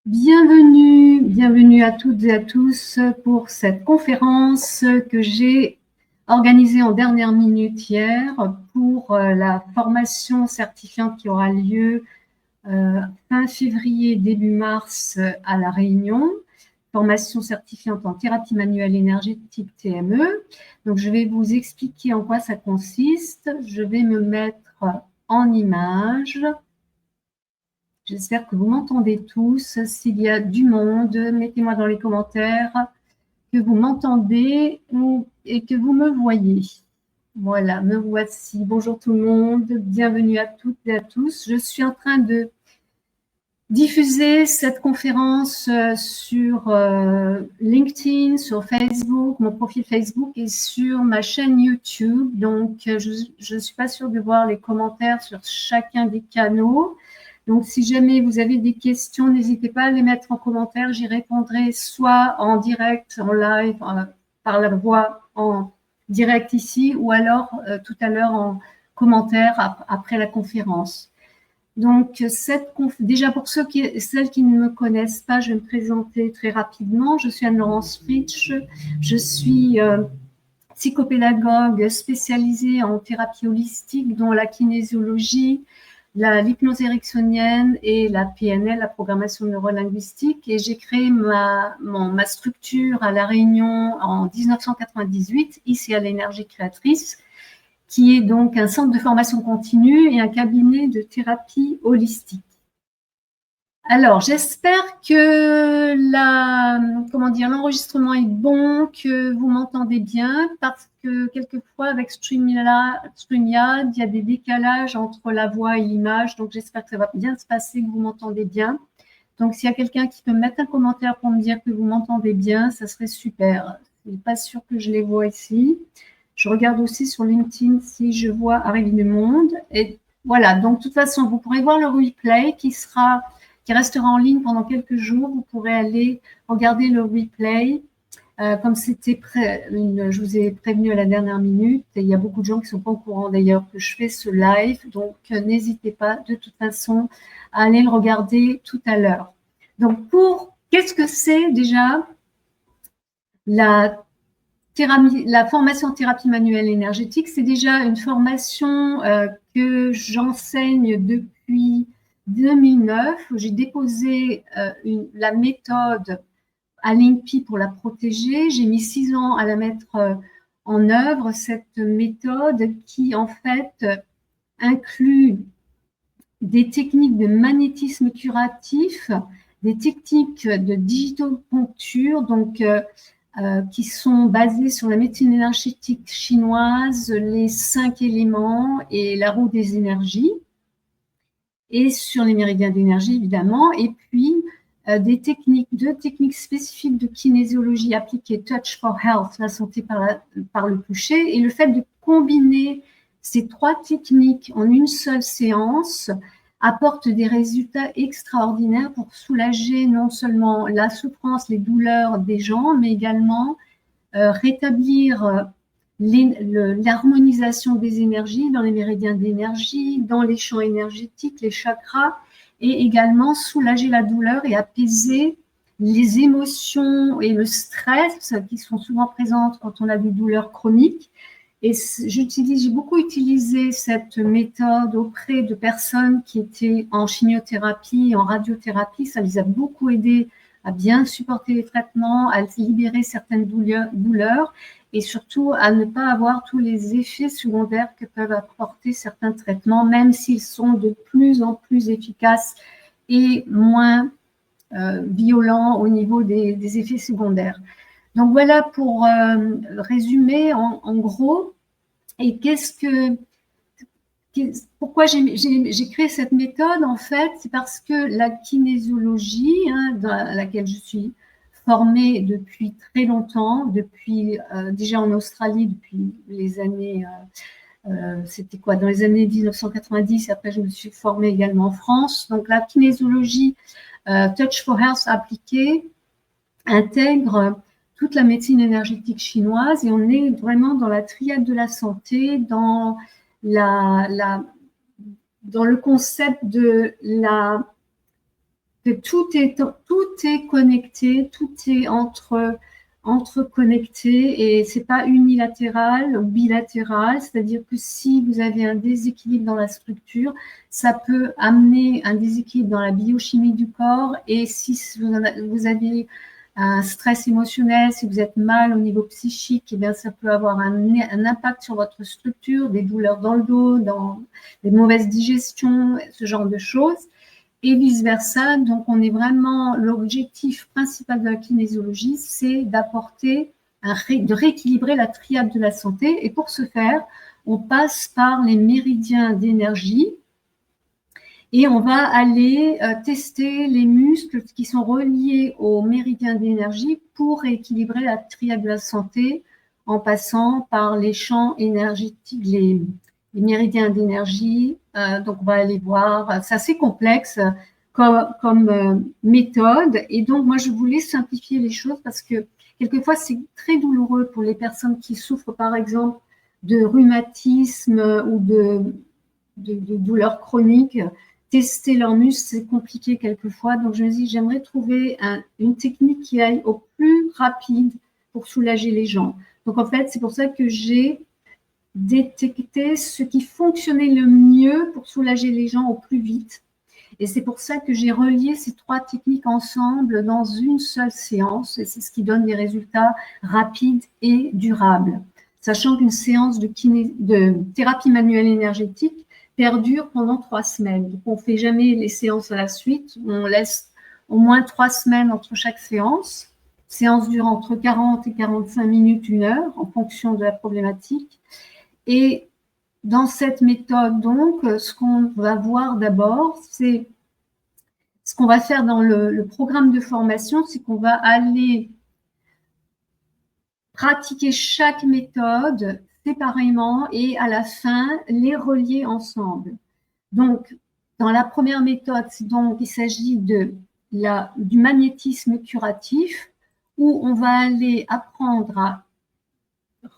Bienvenue à toutes et à tous pour cette conférence que j'ai organisée en dernière minute hier pour la formation certifiante qui aura lieu fin février, début mars à La Réunion. Formation certifiante en thérapie manuelle énergétique TME. Donc, je vais vous expliquer en quoi ça consiste. Je vais me mettre en image. J'espère que vous m'entendez tous. S'il y a du monde, mettez-moi dans les commentaires que vous m'entendez et que vous me voyez. Voilà, me voici. Bonjour tout le monde, bienvenue à toutes et à tous. Je suis en train de diffuser cette conférence sur LinkedIn, sur Facebook, mon profil Facebook et sur ma chaîne YouTube. Donc, je ne suis pas sûre de voir les commentaires sur chacun des canaux. Donc, si jamais vous avez des questions, n'hésitez pas à les mettre en commentaire. J'y répondrai soit en direct, en live, par la voix en direct ici, ou alors tout à l'heure en commentaire après la conférence. Donc, déjà pour celles qui ne me connaissent pas, je vais me présenter très rapidement. Je suis Anne-Laurence Fritsch. Je suis psychopédagogue spécialisée en thérapie holistique, dont la kinésiologie, l'hypnose ericksonienne et la PNL, la programmation neurolinguistique. Et j'ai créé ma structure à La Réunion en 1998, ici à l'Énergie Créatrice, qui est donc un centre de formation continue et un cabinet de thérapie holistique. Alors, j'espère que l'enregistrement est bon, que vous m'entendez bien, parce que quelquefois, avec StreamYard, il y a des décalages entre la voix et l'image. Donc, j'espère que ça va bien se passer, que vous m'entendez bien. Donc, s'il y a quelqu'un qui peut me mettre un commentaire pour me dire que vous m'entendez bien, ça serait super. Je ne suis pas sûre que je les vois ici. Je regarde aussi sur LinkedIn si je vois arriver du monde. Et voilà, donc de toute façon, vous pourrez voir le replay qui restera en ligne pendant quelques jours. Vous pourrez aller regarder le replay. Comme je vous ai prévenu à la dernière minute, et il y a beaucoup de gens qui ne sont pas au courant d'ailleurs que je fais ce live, donc n'hésitez pas de toute façon à aller le regarder tout à l'heure. Donc, qu'est-ce que c'est déjà la formation thérapie manuelle énergétique? C'est déjà une formation que j'enseigne depuis 2009. J'ai déposé la méthode à l'INPI pour la protéger. J'ai mis 6 ans à la mettre en œuvre, cette méthode qui en fait inclut des techniques de magnétisme curatif, des techniques de digitopuncture, donc qui sont basées sur la médecine énergétique chinoise, les 5 éléments et la roue des énergies, et sur les méridiens d'énergie évidemment, et puis deux techniques spécifiques de kinésiologie appliquée, Touch for Health, la santé par le toucher, et le fait de combiner ces 3 techniques en une seule séance apporte des résultats extraordinaires pour soulager non seulement la souffrance, les douleurs des gens, mais également rétablir l'harmonisation des énergies dans les méridiens d'énergie, dans les champs énergétiques, les chakras, et également soulager la douleur et apaiser les émotions et le stress qui sont souvent présentes quand on a des douleurs chroniques. Et j'ai beaucoup utilisé cette méthode auprès de personnes qui étaient en chimiothérapie, en radiothérapie. Ça les a beaucoup aidés à bien supporter les traitements, à libérer certaines douleurs et surtout à ne pas avoir tous les effets secondaires que peuvent apporter certains traitements, même s'ils sont de plus en plus efficaces et moins violents au niveau des effets secondaires. Donc voilà pour résumer en gros. Et pourquoi j'ai créé cette méthode? En fait, c'est parce que la kinésiologie, dans laquelle je suis formée depuis très longtemps, depuis déjà en Australie depuis les années, c'était quoi, dans les années 1990, et après je me suis formée également en France. Donc la kinésiologie Touch for Health appliquée intègre toute la médecine énergétique chinoise et on est vraiment dans la triade de la santé, dans le concept de tout est connecté, tout est entreconnecté et c'est pas unilatéral ou bilatéral, c'est-à-dire que si vous avez un déséquilibre dans la structure, ça peut amener un déséquilibre dans la biochimie du corps et si vous avez un stress émotionnel, si vous êtes mal au niveau psychique, eh bien, ça peut avoir un impact sur votre structure, des douleurs dans le dos, dans des mauvaises digestions, ce genre de choses et vice-versa. Donc, on est vraiment, l'objectif principal de la kinésiologie, c'est d'apporter, de rééquilibrer la triade de la santé. Et pour ce faire, on passe par les méridiens d'énergie et on va aller tester les muscles qui sont reliés aux méridiens d'énergie pour rééquilibrer la triade de la santé en passant par les champs énergétiques, les méridiens d'énergie. Donc, on va aller voir. C'est assez complexe comme méthode. Et donc, moi, je voulais simplifier les choses parce que quelquefois, c'est très douloureux pour les personnes qui souffrent, par exemple, de rhumatisme ou de douleurs chroniques. Tester leurs muscles, c'est compliqué quelquefois. Donc, je me dis, j'aimerais trouver une technique qui aille au plus rapide pour soulager les gens. Donc, en fait, c'est pour ça que j'ai détecté ce qui fonctionnait le mieux pour soulager les gens au plus vite. Et c'est pour ça que j'ai relié ces trois techniques ensemble dans une seule séance. Et c'est ce qui donne des résultats rapides et durables. Sachant qu'une séance de thérapie manuelle énergétique perdure pendant 3 semaines. Donc, on ne fait jamais les séances à la suite. On laisse au moins 3 semaines entre chaque séance. Séance dure entre 40 et 45 minutes, 1 heure, en fonction de la problématique. Et dans cette méthode, donc, ce qu'on va voir d'abord, c'est ce qu'on va faire dans le programme de formation, c'est qu'on va aller pratiquer chaque méthode séparément et à la fin, les relier ensemble. Donc, dans la première méthode, il s'agit du magnétisme curatif où on va aller apprendre à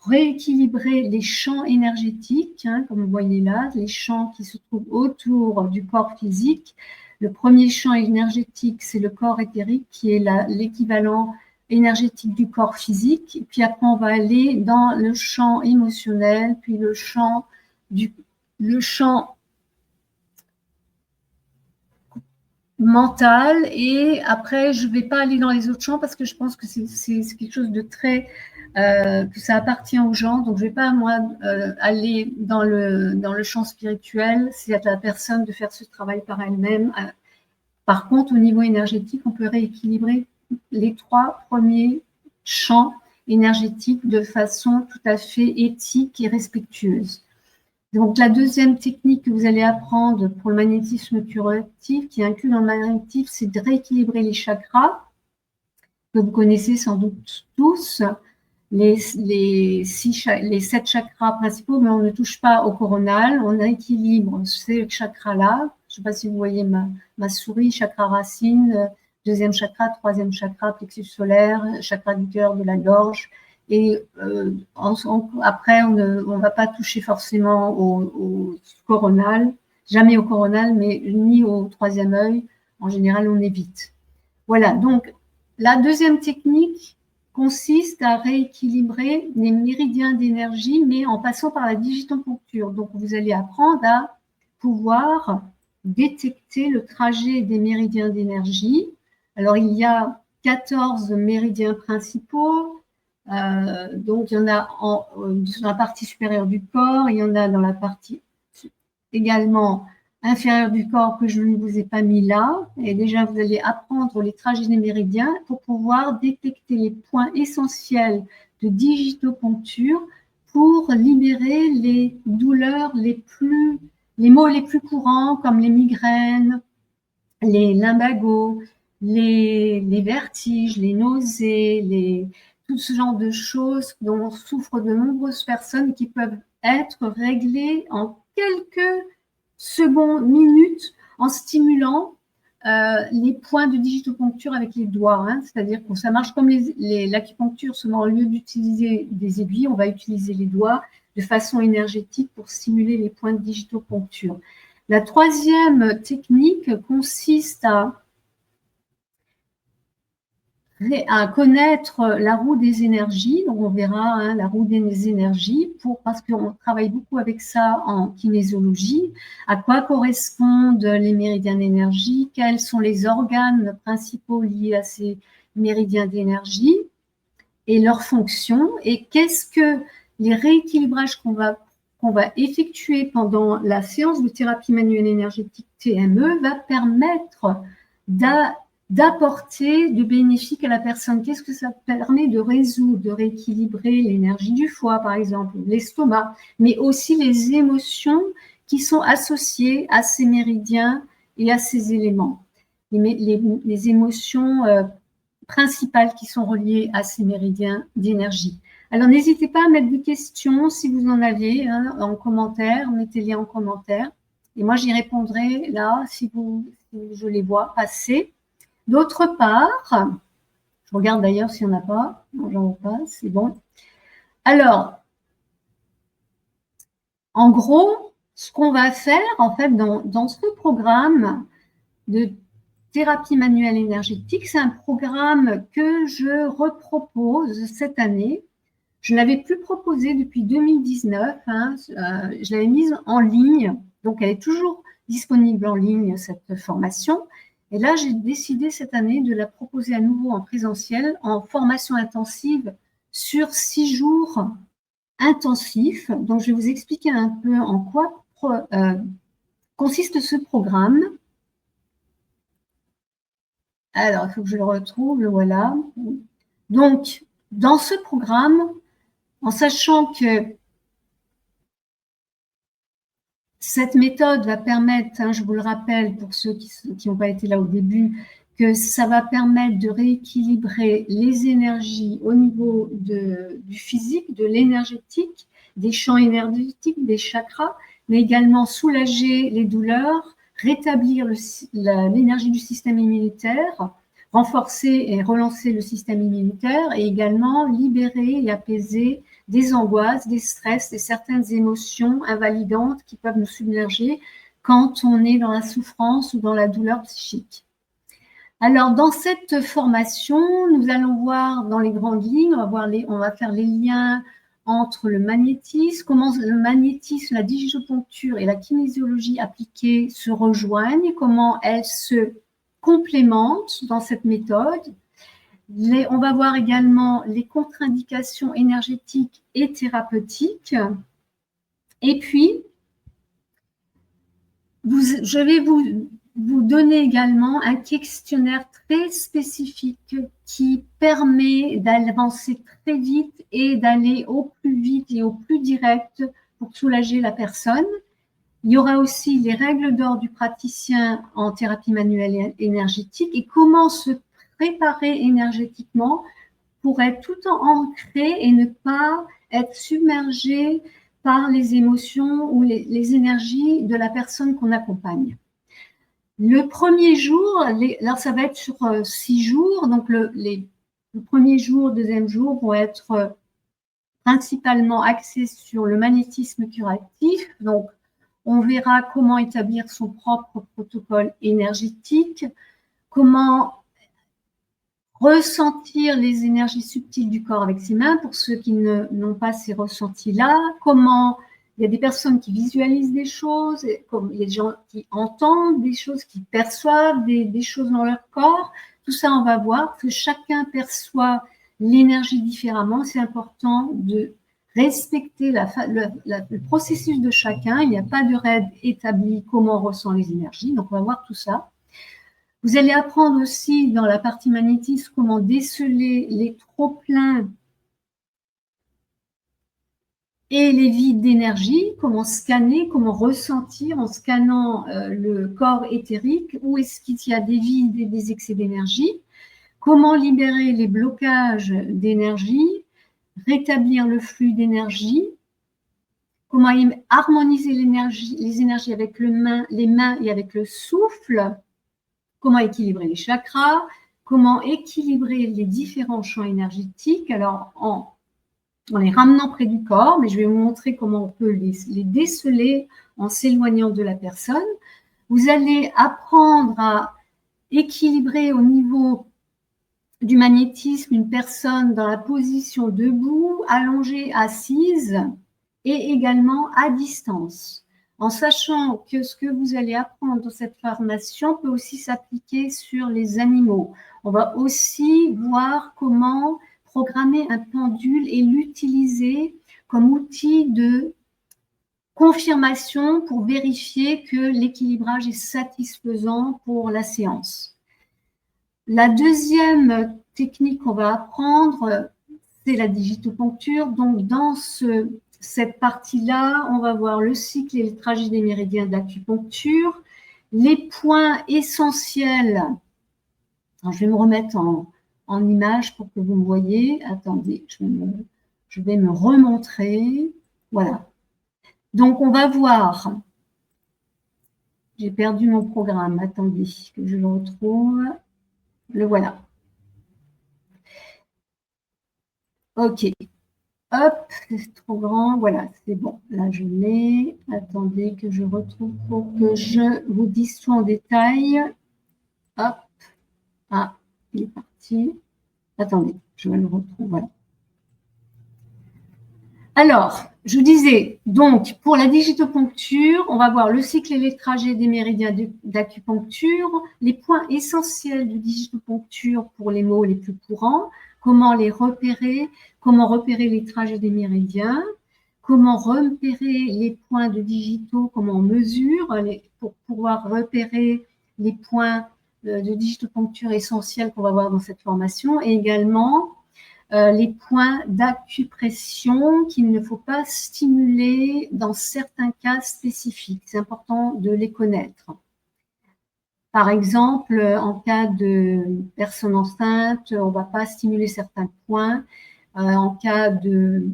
rééquilibrer les champs énergétiques, comme vous voyez là, les champs qui se trouvent autour du corps physique. Le premier champ énergétique, c'est le corps éthérique, qui est l'équivalent énergétique du corps physique. Et puis après, on va aller dans le champ émotionnel, puis le champ mental. Et après, je ne vais pas aller dans les autres champs parce que je pense que c'est quelque chose de très... que ça appartient aux gens. Donc, je ne vais pas, moi, aller dans le champ spirituel. C'est à la personne de faire ce travail par elle-même. Par contre, au niveau énergétique, on peut rééquilibrer les 3 premiers champs énergétiques de façon tout à fait éthique et respectueuse. Donc, la deuxième technique que vous allez apprendre pour le magnétisme curatif, qui est inclus dans le magnétisme, c'est de rééquilibrer les chakras, que vous connaissez sans doute tous, les 7 chakras principaux, mais on ne touche pas au coronal, on équilibre ces chakras-là. Je ne sais pas si vous voyez ma souris, chakra racine, deuxième chakra, troisième chakra, plexus solaire, chakra du cœur, de la gorge. Et après, on ne va pas toucher forcément au coronal, jamais au coronal, mais ni au troisième œil. En général, on évite. Voilà, donc la deuxième technique consiste à rééquilibrer les méridiens d'énergie, mais en passant par la digitopuncture. Donc, vous allez apprendre à pouvoir détecter le trajet des méridiens d'énergie. Alors, il y a 14 méridiens principaux. Donc, il y en a dans la partie supérieure du corps, il y en a dans la partie également inférieure du corps que je ne vous ai pas mis là. Et déjà, vous allez apprendre les trajets des méridiens pour pouvoir détecter les points essentiels de digitopuncture pour libérer les douleurs les maux les plus courants comme les migraines, les lumbagos, les vertiges, les nausées, tout ce genre de choses dont souffrent de nombreuses personnes qui peuvent être réglées en quelques secondes, minutes, en stimulant les points de digitopuncture avec les doigts. C'est-à-dire que ça marche comme l'acupuncture, seulement au lieu d'utiliser des aiguilles, on va utiliser les doigts de façon énergétique pour stimuler les points de digitopuncture. La troisième technique consiste à à connaître la roue des énergies. Donc, on verra hein, la roue des énergies parce qu'on travaille beaucoup avec ça en kinésiologie. À quoi correspondent les méridiens d'énergie? Quels sont les organes principaux liés à ces méridiens d'énergie et leurs fonctions? Et qu'est-ce que les rééquilibrages qu'on va effectuer pendant la séance de thérapie manuelle énergétique TME va permettre d'apporter de bénéfique à la personne. Qu'est-ce que ça permet de résoudre, de rééquilibrer l'énergie du foie, par exemple, l'estomac, mais aussi les émotions qui sont associées à ces méridiens et à ces éléments. Les émotions principales qui sont reliées à ces méridiens d'énergie. Alors, n'hésitez pas à mettre des questions si vous en avez hein, en commentaire, mettez-les en commentaire. Et moi, j'y répondrai là si je les vois passer. D'autre part, je regarde d'ailleurs s'il n'y en a pas. Non, j'en vois pas, c'est bon. Alors, en gros, ce qu'on va faire, en fait, dans ce programme de thérapie manuelle énergétique, c'est un programme que je repropose cette année. Je ne l'avais plus proposé depuis 2019. Hein, je l'avais mise en ligne, donc elle est toujours disponible en ligne, cette formation. Et là, j'ai décidé cette année de la proposer à nouveau en présentiel, en formation intensive sur 6 jours intensifs. Donc, je vais vous expliquer un peu en quoi consiste ce programme. Alors, il faut que je le retrouve, le voilà. Donc, dans ce programme, en sachant que cette méthode va permettre, hein, je vous le rappelle pour ceux qui n'ont pas été là au début, que ça va permettre de rééquilibrer les énergies au niveau du physique, de l'énergétique, des champs énergétiques, des chakras, mais également soulager les douleurs, rétablir l'énergie du système immunitaire, renforcer et relancer le système immunitaire et également libérer et apaiser des angoisses, des stress et certaines émotions invalidantes qui peuvent nous submerger quand on est dans la souffrance ou dans la douleur psychique. Alors, dans cette formation, nous allons voir dans les grandes lignes, on va faire les liens entre le magnétisme, comment le magnétisme, la digiponcture et la kinésiologie appliquée se rejoignent, comment elles se complémentent dans cette méthode. On va voir également les contre-indications énergétiques et thérapeutiques. Et puis, je vais vous donner également un questionnaire très spécifique qui permet d'avancer très vite et d'aller au plus vite et au plus direct pour soulager la personne. Il y aura aussi les règles d'or du praticien en thérapie manuelle énergétique et comment se préparer énergétiquement pour être tout ancré et ne pas être submergé par les émotions ou les énergies de la personne qu'on accompagne. Le premier jour, alors ça va être sur 6 jours, donc le premier jour, deuxième jour vont être principalement axés sur le magnétisme curatif. Donc, on verra comment établir son propre protocole énergétique, comment ressentir les énergies subtiles du corps avec ses mains, pour ceux qui n'ont pas ces ressentis-là, comment il y a des personnes qui visualisent des choses, comme il y a des gens qui entendent des choses, qui perçoivent des choses dans leur corps. Tout ça, on va voir que chacun perçoit l'énergie différemment. C'est important de respecter le processus de chacun. Il n'y a pas de règle établie comment on ressent les énergies. Donc, on va voir tout ça. Vous allez apprendre aussi dans la partie magnétisme comment déceler les trop-pleins et les vides d'énergie, comment scanner, comment ressentir en scannant le corps éthérique, où est-ce qu'il y a des vides et des excès d'énergie, comment libérer les blocages d'énergie, rétablir le flux d'énergie, comment harmoniser les énergies avec les mains et avec le souffle, comment équilibrer les chakras, comment équilibrer les différents champs énergétiques, alors en les ramenant près du corps, mais je vais vous montrer comment on peut les déceler en s'éloignant de la personne. Vous allez apprendre à équilibrer au niveau du magnétisme une personne dans la position debout, allongée, assise et également à distance. En sachant que ce que vous allez apprendre dans cette formation peut aussi s'appliquer sur les animaux. On va aussi voir comment programmer un pendule et l'utiliser comme outil de confirmation pour vérifier que l'équilibrage est satisfaisant pour la séance. La deuxième technique qu'on va apprendre, c'est la digitopuncture. Donc, dans cette partie-là, on va voir le cycle et le trajet des méridiens d'acupuncture, les points essentiels. Alors, je vais me remettre en image pour que vous me voyez. Attendez, je vais me remontrer. Voilà. Donc, on va voir. J'ai perdu mon programme. Attendez que je le retrouve. Le voilà. OK. Hop, c'est trop grand. Voilà, c'est bon. Là, je l'ai. Attendez que je retrouve pour que je vous dise tout en détail. Hop. Ah, il est parti. Attendez, je vais le retrouver. Voilà. Alors, je vous disais, donc, pour la digitopuncture, on va voir le cycle et les trajets des méridiens d'acupuncture, les points essentiels de digitopuncture pour les mots les plus courants, comment les repérer, comment repérer les trajets des méridiens, comment repérer les points de digito, comment on mesure pour pouvoir repérer les points de digitopuncture essentiels qu'on va voir dans cette formation, et également les points d'acupression qu'il ne faut pas stimuler dans certains cas spécifiques. C'est important de les connaître. Par exemple, en cas de personne enceinte, on ne va pas stimuler certains points. En cas d'un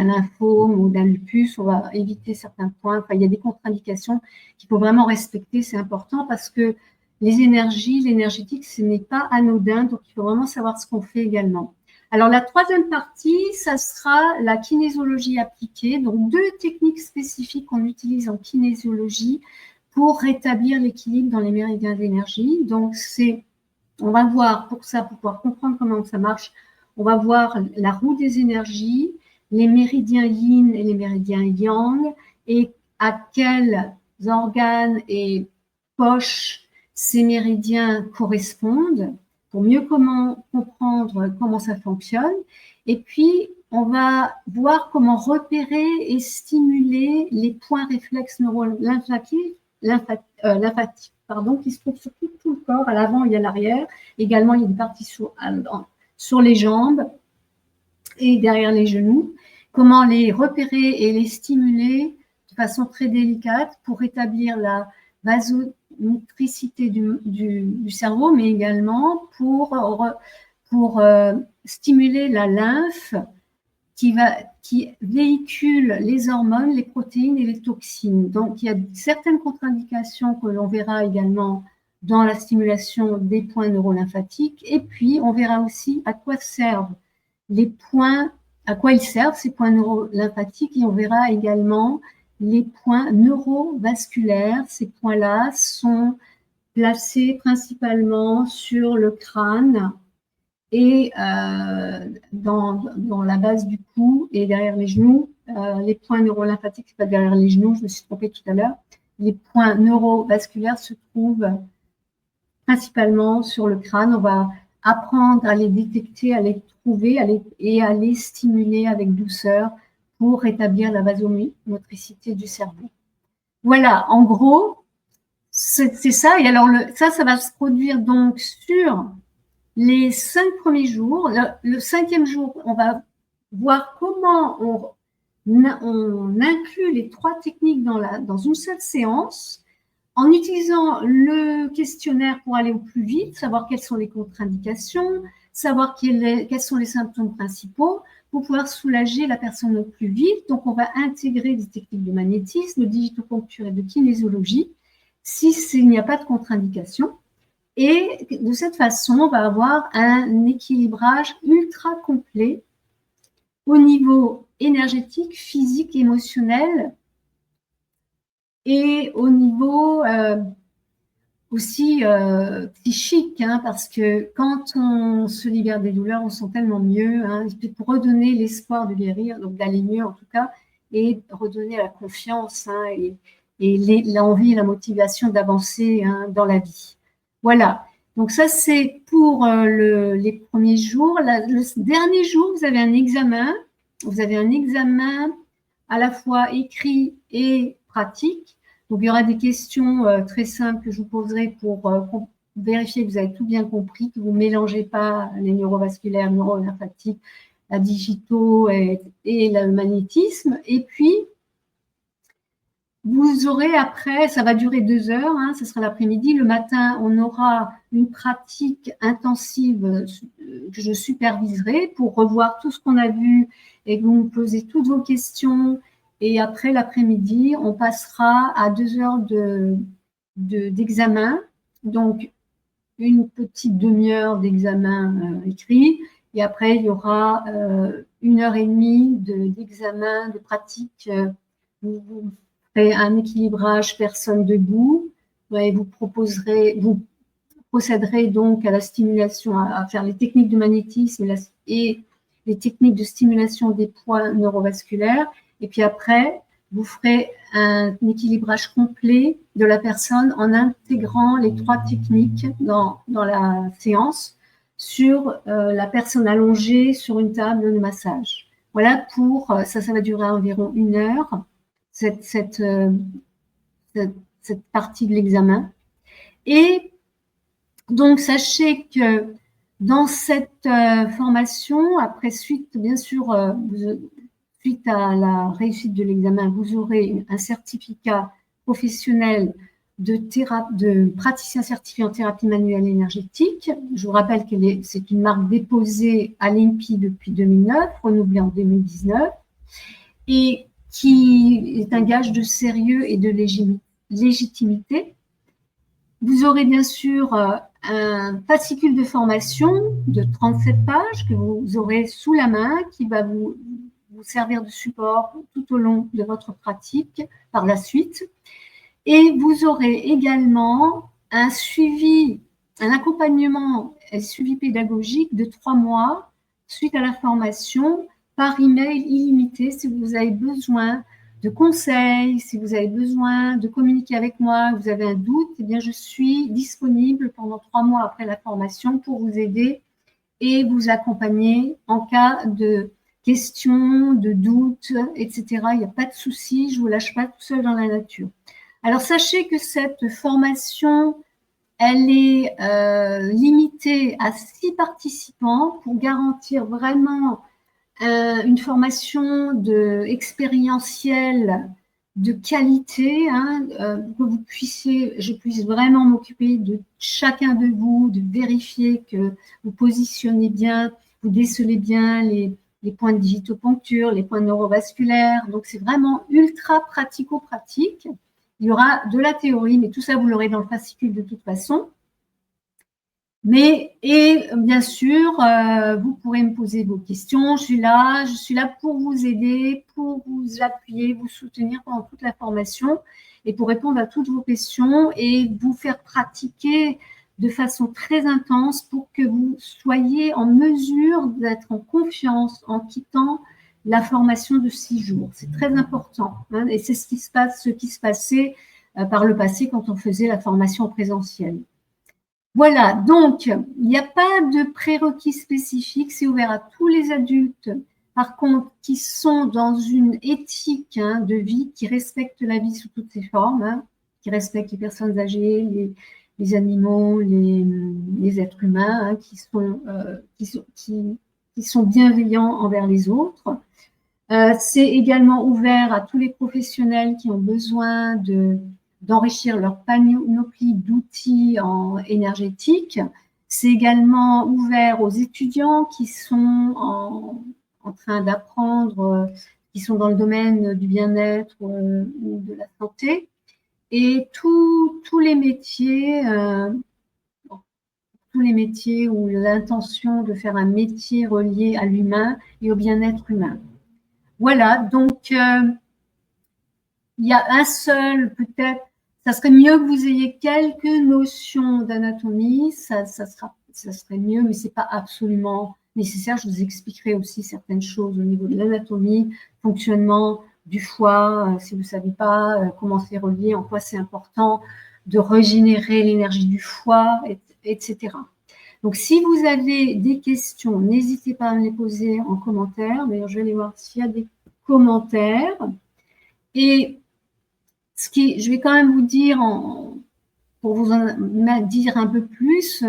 lymphome ou d'un lupus, on va éviter certains points. Enfin, il y a des contre-indications qu'il faut vraiment respecter. C'est important parce que les énergies, l'énergétique, ce n'est pas anodin, donc il faut vraiment savoir ce qu'on fait également. Alors, la troisième partie, ça sera la kinésiologie appliquée. Donc, deux techniques spécifiques qu'on utilise en kinésiologie pour rétablir l'équilibre dans les méridiens d'énergie. Donc, on va voir pour ça, pour pouvoir comprendre comment ça marche, on va voir la roue des énergies, les méridiens yin et les méridiens yang, et à quels organes et poches ces méridiens correspondent, pour mieux comprendre comment ça fonctionne. Et puis, on va voir comment repérer et stimuler les points réflexes neuro-lymphatiques qui se trouvent sur tout le corps, à l'avant et à l'arrière. Également, il y a des parties sur les jambes et derrière les genoux. Comment les repérer et les stimuler de façon très délicate pour rétablir la vasomotricité du cerveau, mais également pour stimuler la lymphe qui véhicule les hormones, les protéines et les toxines. Donc, il y a certaines contre-indications que l'on verra également dans la stimulation des points neurolymphatiques. Et puis, on verra aussi à quoi servent à quoi ils servent ces points neurolymphatiques, et on verra également les points neurovasculaires. Ces points-là sont placés principalement sur le crâne et dans la base du cou et derrière les genoux. Les points neurolymphatiques, c'est pas derrière les genoux, je me suis trompée tout à l'heure. Les points neurovasculaires se trouvent principalement sur le crâne. On va apprendre à les détecter, à les trouver et à les stimuler avec douceur pour rétablir la vasomotricité du cerveau. Voilà, en gros, c'est ça. Et alors, ça va se produire donc sur les 5 premiers jours. Le 5e jour, on va voir comment on inclut les 3 techniques dans une seule séance, en utilisant le questionnaire pour aller au plus vite, savoir quelles sont les contre-indications, savoir quels sont les symptômes principaux, pour pouvoir soulager la personne au plus vite. Donc, on va intégrer des techniques de magnétisme, de digitopuncture et de kinésiologie, s'il n'y a pas de contre-indication. Et de cette façon, on va avoir un équilibrage ultra complet au niveau énergétique, physique, émotionnel et au niveau aussi psychique, hein, parce que quand on se libère des douleurs, on se sent tellement mieux, hein, pour redonner l'espoir de guérir, donc d'aller mieux en tout cas, et redonner la confiance, hein, et l'envie et la motivation d'avancer, hein, dans la vie. Voilà. Donc ça, c'est pour les premiers jours. Le dernier jour, vous avez un examen. Vous avez un examen à la fois écrit et pratique. Donc, il y aura des questions très simples que je vous poserai pour vérifier que vous avez tout bien compris, que vous ne mélangez pas les neurovasculaires, neuroénergétiques, la digito et le magnétisme. Et puis, vous aurez après, ça va durer 2 heures, hein, ce sera l'après-midi. Le matin, on aura une pratique intensive que je superviserai pour revoir tout ce qu'on a vu et que vous me posez toutes vos questions. Et après l'après-midi, on passera à 2 heures d'examen. Donc, une petite demi-heure d'examen écrit. Et après, il y aura 1 heure et demie d'examen, de pratique. Vous ferez un équilibrage personne debout. Et vous procéderez donc à la stimulation, à faire les techniques de magnétisme et les techniques de stimulation des points neurovasculaires. Et puis après, vous ferez un équilibrage complet de la personne en intégrant les 3 techniques dans la séance sur la personne allongée sur une table de massage. Voilà pour ça va durer environ 1 heure, cette partie de l'examen. Et donc, sachez que dans cette formation, après bien sûr, suite à la réussite de l'examen, vous aurez un certificat professionnel de praticien certifié en thérapie manuelle énergétique. Je vous rappelle que c'est une marque déposée à l'INPI depuis 2009, renouvelée en 2019, et qui est un gage de sérieux et de légitimité. Vous aurez bien sûr un fascicule de formation de 37 pages que vous aurez sous la main, qui va vous servir de support tout au long de votre pratique par la suite. Et vous aurez également un accompagnement et suivi pédagogique de 3 mois suite à la formation par email illimité si vous avez besoin de conseils, si vous avez besoin de communiquer avec moi, vous avez un doute, eh bien je suis disponible pendant 3 mois après la formation pour vous aider et vous accompagner en cas de questions, de doutes, etc. Il n'y a pas de souci, je ne vous lâche pas tout seul dans la nature. Alors sachez que cette formation, elle est limitée à 6 participants pour garantir vraiment une formation expérientielle de qualité, hein, que je puisse vraiment m'occuper de chacun de vous, de vérifier que vous positionnez bien, vous décelez bien les points de digitoponcture, les points neurovasculaires. Donc, c'est vraiment ultra pratico-pratique. Il y aura de la théorie, mais tout ça, vous l'aurez dans le fascicule de toute façon. Et bien sûr, vous pourrez me poser vos questions. Je suis là pour vous aider, pour vous appuyer, vous soutenir pendant toute la formation et pour répondre à toutes vos questions et vous faire pratiquer de façon très intense pour que vous soyez en mesure d'être en confiance en quittant la formation de 6 jours. C'est très important, hein, et c'est ce qui se passait par le passé quand on faisait la formation en présentiel. Voilà, donc il n'y a pas de prérequis spécifiques, c'est ouvert à tous les adultes, par contre, qui sont dans une éthique, hein, de vie, qui respecte la vie sous toutes ses formes, hein, qui respecte les personnes âgées, les animaux, les êtres humains, hein, qui sont bienveillants envers les autres. C'est également ouvert à tous les professionnels qui ont besoin d'enrichir leur panoplie d'outils énergétiques. C'est également ouvert aux étudiants qui sont en train d'apprendre, qui sont dans le domaine du bien-être ou de la santé. Et tous les métiers où l'intention de faire un métier relié à l'humain et au bien-être humain. Voilà, donc il y a un seul peut-être ça serait mieux que vous ayez quelques notions d'anatomie, ça serait mieux, mais ce n'est pas absolument nécessaire. Je vous expliquerai aussi certaines choses au niveau de l'anatomie, fonctionnement du foie, si vous ne savez pas comment c'est relié, en quoi c'est important de régénérer l'énergie du foie, etc. Donc, si vous avez des questions, n'hésitez pas à me les poser en commentaire. D'ailleurs, je vais aller voir s'il y a des commentaires. Et je vais quand même vous dire, pour vous en dire un peu plus,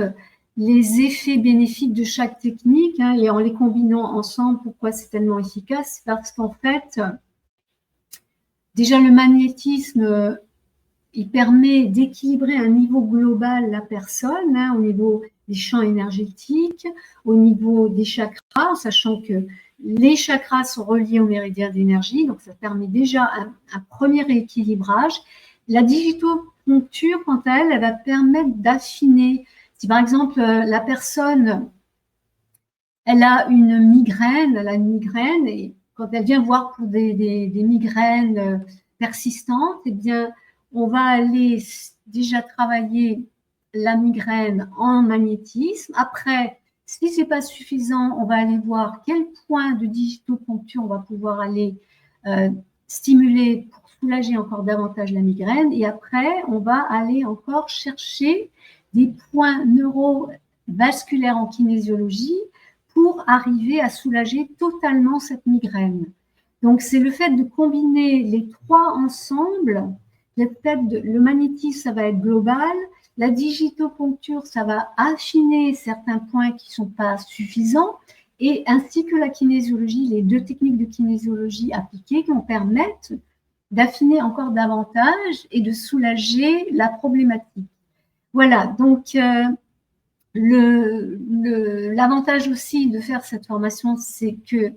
les effets bénéfiques de chaque technique, hein, et en les combinant ensemble, pourquoi c'est tellement efficace, parce qu'en fait, déjà le magnétisme, il permet d'équilibrer à un niveau global la personne, hein, au niveau des champs énergétiques, au niveau des chakras, sachant que les chakras sont reliés au méridien d'énergie, donc ça permet déjà un premier rééquilibrage. La digitopuncture, quant à elle, elle va permettre d'affiner. Si par exemple la personne, elle a une migraine, et quand elle vient voir pour des migraines persistantes, eh bien, on va aller déjà travailler la migraine en magnétisme. Après, si ce n'est pas suffisant, on va aller voir quel point de digitopuncture on va pouvoir aller stimuler pour soulager encore davantage la migraine. Et après, on va aller encore chercher des points neurovasculaires en kinésiologie pour arriver à soulager totalement cette migraine. Donc, c'est le fait de combiner les trois ensemble. Le magnétisme, ça va être global. La digitopuncture, ça va affiner certains points qui ne sont pas suffisants. Et ainsi que la kinésiologie, les deux techniques de kinésiologie appliquées qui vont permettre d'affiner encore davantage et de soulager la problématique. Voilà, donc l'avantage aussi de faire cette formation, c'est que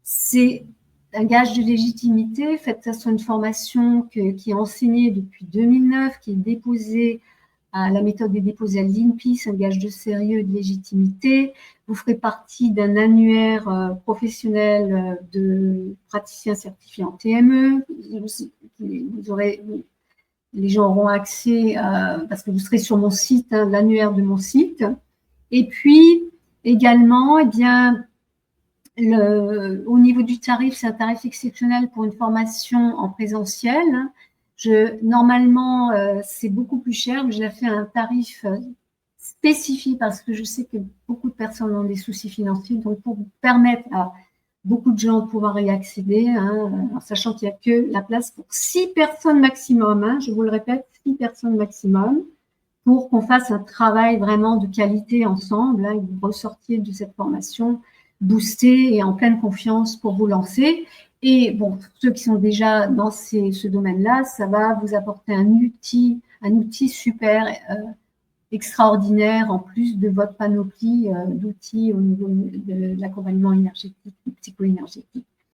c'est un gage de légitimité. Faites que ce soit une formation qui est enseignée depuis 2009, qui est déposée la méthode est déposée à l'INPI, c'est un gage de sérieux et de légitimité. Vous ferez partie d'un annuaire professionnel de praticiens certifiés en TME. Les gens auront accès, parce que vous serez sur mon site, hein, l'annuaire de mon site. Et puis, également, eh bien, au niveau du tarif, c'est un tarif exceptionnel pour une formation en présentiel. Normalement, c'est beaucoup plus cher, mais j'ai fait un tarif spécifique parce que je sais que beaucoup de personnes ont des soucis financiers. Donc, pour permettre à beaucoup de gens de pouvoir y accéder, hein, en sachant qu'il n'y a que la place pour 6 personnes maximum, hein, je vous le répète, 6 personnes maximum, pour qu'on fasse un travail vraiment de qualité ensemble, hein, et que vous ressortiez de cette formation boosté et en pleine confiance pour vous lancer. Et bon, pour ceux qui sont déjà dans ce domaine-là, ça va vous apporter un outil super extraordinaire en plus de votre panoplie d'outils au niveau de l'accompagnement énergétique, psycho-énergétique.